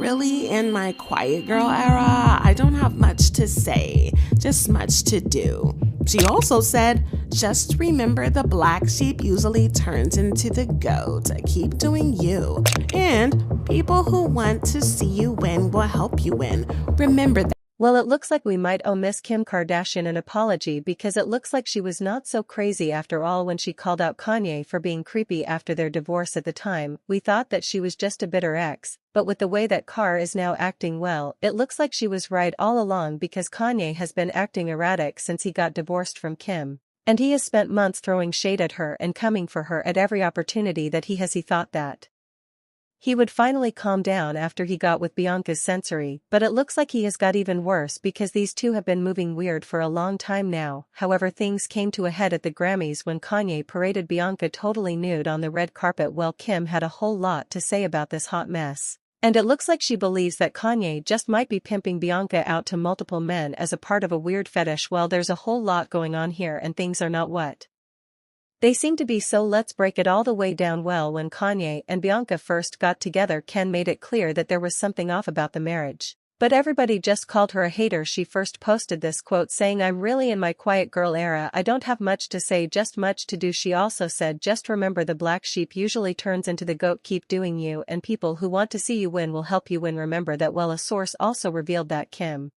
really in my quiet girl era. I don't have much to say, just much to do. She also said, just remember the black sheep usually turns into the goat. Keep doing you. And people who want to see you win will help you win. Remember that. Well, it looks like we might owe Miss Kim Kardashian an apology because it looks like she was not so crazy after all when she called out Kanye for being creepy after their divorce at the time. We thought that she was just a bitter ex, but with the way that Kar is now acting, well, it looks like she was right all along because Kanye has been acting erratic since he got divorced from Kim. And he has spent months throwing shade at her and coming for her at every opportunity that he thought that he would finally calm down after he got with Bianca's sensory, but it looks like he has got even worse because these two have been moving weird for a long time now. However, things came to a head at the Grammys when Kanye paraded Bianca totally nude on the red carpet. Well, Kim had a whole lot to say about this hot mess. And it looks like she believes that Kanye just might be pimping Bianca out to multiple men as a part of a weird fetish. Well, there's a whole lot going on here and things are not what they seem to be, so let's break it all the way down. Well, when Kanye and Bianca first got together, Ken made it clear that there was something off about the marriage. But everybody just called her a hater. She first posted this quote saying, "I'm really in my quiet girl era. I don't have much to say, just much to do." She also said, "Just remember the black sheep usually turns into the goat. Keep doing you, and people who want to see you win will help you win. Remember that." Well, a source also revealed that Kim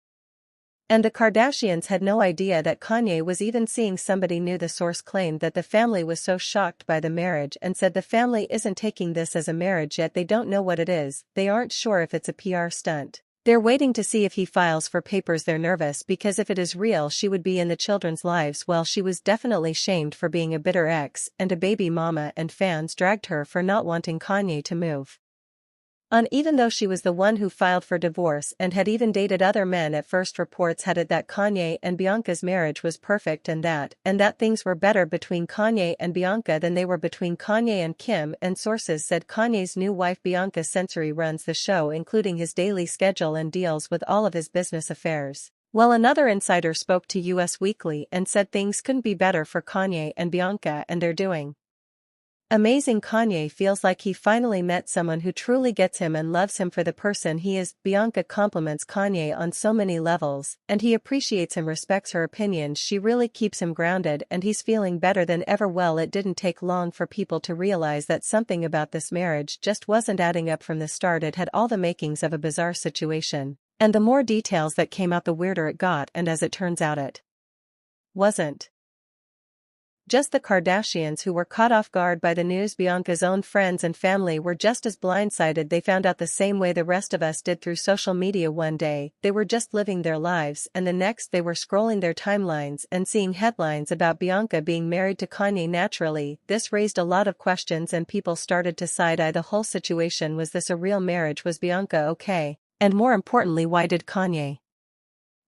and the Kardashians had no idea that Kanye was even seeing somebody new. The source claimed that the family was so shocked by the marriage and said the family isn't taking this as a marriage yet. They don't know what it is. They aren't sure if it's a PR stunt. They're waiting to see if he files for papers. They're nervous because if it is real, she would be in the children's lives. Well, she was definitely shamed for being a bitter ex and a baby mama, and fans dragged her for not wanting Kanye to move on, even though she was the one who filed for divorce and had even dated other men. At first, reports had it that Kanye and Bianca's marriage was perfect and that things were better between Kanye and Bianca than they were between Kanye and Kim, and sources said Kanye's new wife Bianca Sensory runs the show, including his daily schedule, and deals with all of his business affairs. Well, another insider spoke to US Weekly and said things couldn't be better for Kanye and Bianca, and they're doing amazing. Kanye feels like he finally met someone who truly gets him and loves him for the person he is. Bianca compliments Kanye on so many levels, and he appreciates him, respects her opinions. She really keeps him grounded and he's feeling better than ever. Well, it didn't take long for people to realize that something about this marriage just wasn't adding up from the start. It had all the makings of a bizarre situation, and the more details that came out, the weirder it got, and as it turns out, it wasn't just the Kardashians who were caught off guard by the news. Bianca's own friends and family were just as blindsided. They found out the same way the rest of us did, through social media. One day, they were just living their lives, and the next they were scrolling their timelines and seeing headlines about Bianca being married to Kanye. Naturally, this raised a lot of questions and people started to side-eye the whole situation. Was this a real marriage? Was Bianca okay? And more importantly, why did Kanye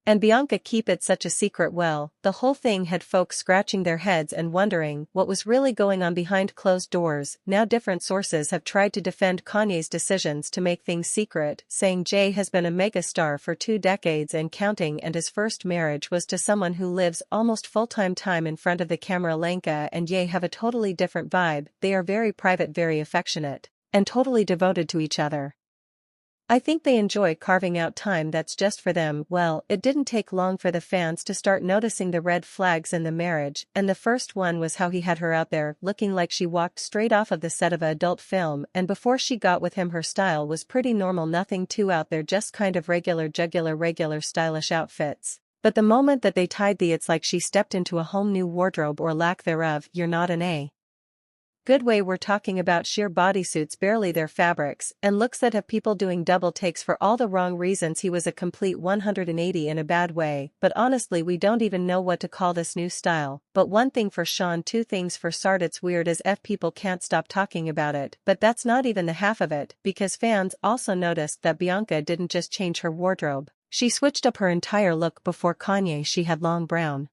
and Bianca keep it such a secret? Well, the whole thing had folks scratching their heads and wondering what was really going on behind closed doors. Now different sources have tried to defend Kanye's decisions to make things secret, saying Jay has been a megastar for 2 decades and counting, and his first marriage was to someone who lives almost full-time time in front of the camera. Lenka and Ye have a totally different vibe. They are very private, very affectionate, and totally devoted to each other. I think they enjoy carving out time that's just for them. Well, it didn't take long for the fans to start noticing the red flags in the marriage, and the first one was how he had her out there looking like she walked straight off of the set of an adult film, and before she got with him her style was pretty normal, nothing too out there, just kind of regular stylish outfits. But the moment that they tied it's like she stepped into a whole new wardrobe, or lack thereof. You're not in a good way. We're talking about sheer bodysuits, barely their fabrics, and looks that have people doing double takes for all the wrong reasons. He was a complete 180 in a bad way, but honestly we don't even know what to call this new style. But one thing for Sean, two things for Sard: it's weird as F, people can't stop talking about it, but that's not even the half of it, because fans also noticed that Bianca didn't just change her wardrobe, she switched up her entire look. Before Kanye she had long brown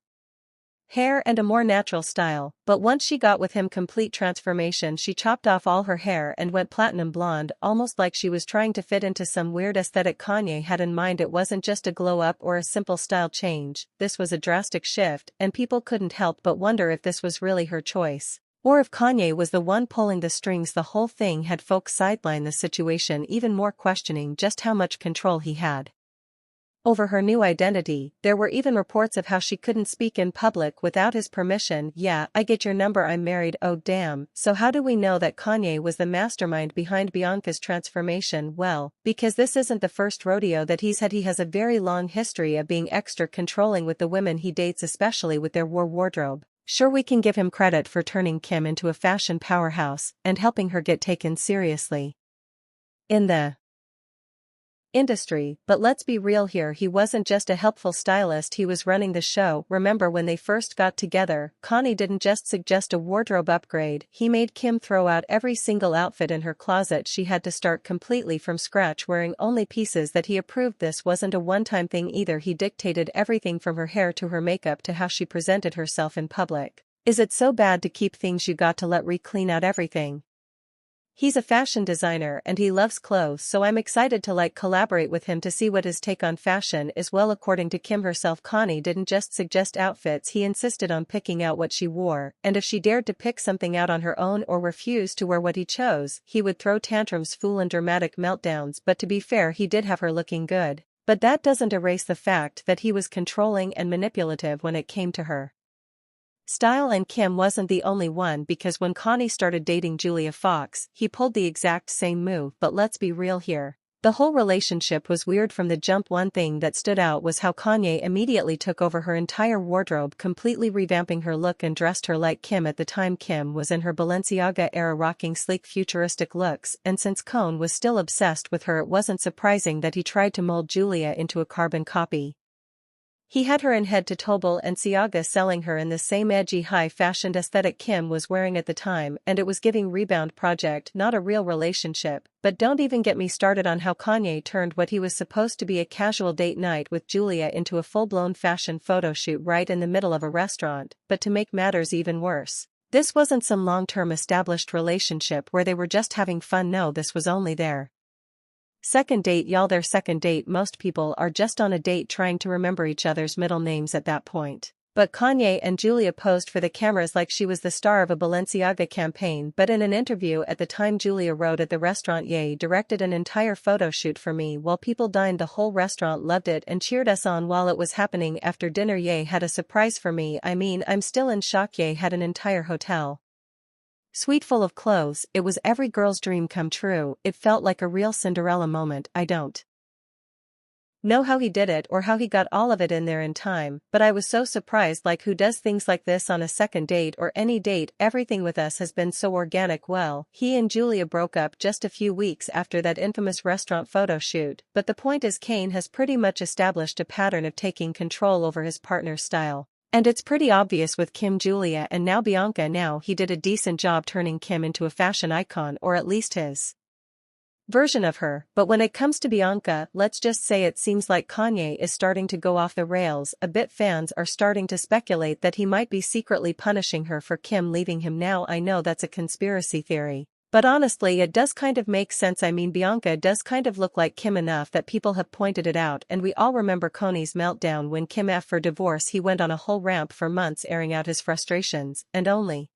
hair and a more natural style, but once she got with him, complete transformation. She chopped off all her hair and went platinum blonde, almost like she was trying to fit into some weird aesthetic Kanye had in mind. It wasn't just a glow up or a simple style change, this was a drastic shift, and people couldn't help but wonder if this was really her choice. Or if Kanye was the one pulling the strings, the whole thing had folks sideline the situation even more, questioning just how much control he had over her new identity. There were even reports of how she couldn't speak in public without his permission. Yeah, I get your number, I'm married. Oh damn. So how do we know that Kanye was the mastermind behind Bianca's transformation? Well, because this isn't the first rodeo that he's had. He has a very long history of being extra controlling with the women he dates, especially with their wardrobe. Sure, we can give him credit for turning Kim into a fashion powerhouse and helping her get taken seriously in the industry, but let's be real here, he wasn't just a helpful stylist, he was running the show. Remember when they first got together, Kanye didn't just suggest a wardrobe upgrade, he made Kim throw out every single outfit in her closet. She had to start completely from scratch, wearing only pieces that he approved. This wasn't a one-time thing either, he dictated everything from her hair to her makeup to how she presented herself in public. Is it so bad to keep things? You got to let clean out everything. He's a fashion designer and he loves clothes, so I'm excited to collaborate with him to see what his take on fashion is. Well, according to Kim herself, Kanye didn't just suggest outfits, he insisted on picking out what she wore, and if she dared to pick something out on her own or refused to wear what he chose, he would throw tantrums, fool, and dramatic meltdowns. But to be fair, he did have her looking good. But that doesn't erase the fact that he was controlling and manipulative when it came to her style. And Kim wasn't the only one, because when Kanye started dating Julia Fox, he pulled the exact same move. But let's be real here. The whole relationship was weird from the jump. One thing that stood out was how Kanye immediately took over her entire wardrobe, completely revamping her look and dressed her like Kim. At the time, Kim was in her Balenciaga era, rocking sleek futuristic looks, and since Kanye was still obsessed with her, it wasn't surprising that he tried to mold Julia into a carbon copy. He had her in head to toe Balenciaga, selling her in the same edgy, high-fashioned aesthetic Kim was wearing at the time, and it was giving rebound project, not a real relationship. But don't even get me started on how Kanye turned what he was supposed to be a casual date night with Julia into a full-blown fashion photo shoot right in the middle of a restaurant. But to make matters even worse, this wasn't some long-term established relationship where they were just having fun. No, this was only their second date, y'all, their second date. Most people are just on a date trying to remember each other's middle names at that point. But Kanye and Julia posed for the cameras like she was the star of a Balenciaga campaign. But in an interview at the time, Julia wrote, at the restaurant, Ye directed an entire photo shoot for me while people dined. The whole restaurant loved it and cheered us on while it was happening. After dinner, Ye had a surprise for me. I mean, I'm still in shock. Ye had an entire hotel suite full of clothes. It was every girl's dream come true. It felt like a real Cinderella moment. I don't know how he did it or how he got all of it in there in time, but I was so surprised. Who does things like this on a second date or any date? Everything with us has been so organic. Well, he and Julia broke up just a few weeks after that infamous restaurant photo shoot, but the point is, Kanye has pretty much established a pattern of taking control over his partner's style. And it's pretty obvious with Kim, Julia, and now Bianca. Now he did a decent job turning Kim into a fashion icon, or at least his version of her. But when it comes to Bianca, let's just say it seems like Kanye is starting to go off the rails a bit. Fans are starting to speculate that he might be secretly punishing her for Kim leaving him. Now, I know that's a conspiracy theory, but honestly it does kind of make sense. I mean, Bianca does kind of look like Kim enough that people have pointed it out, and we all remember Kanye's meltdown when Kim asked for divorce. He went on a whole rant for months airing out his frustrations, and only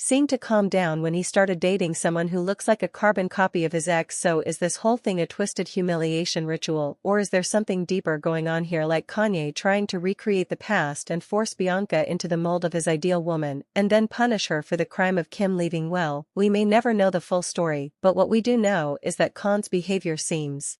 seemed to calm down when he started dating someone who looks like a carbon copy of his ex. So is this whole thing a twisted humiliation ritual, or is there something deeper going on here, like Kanye trying to recreate the past and force Bianca into the mold of his ideal woman, and then punish her for the crime of Kim leaving? Well, we may never know the full story, but what we do know is that Kanye's behavior seems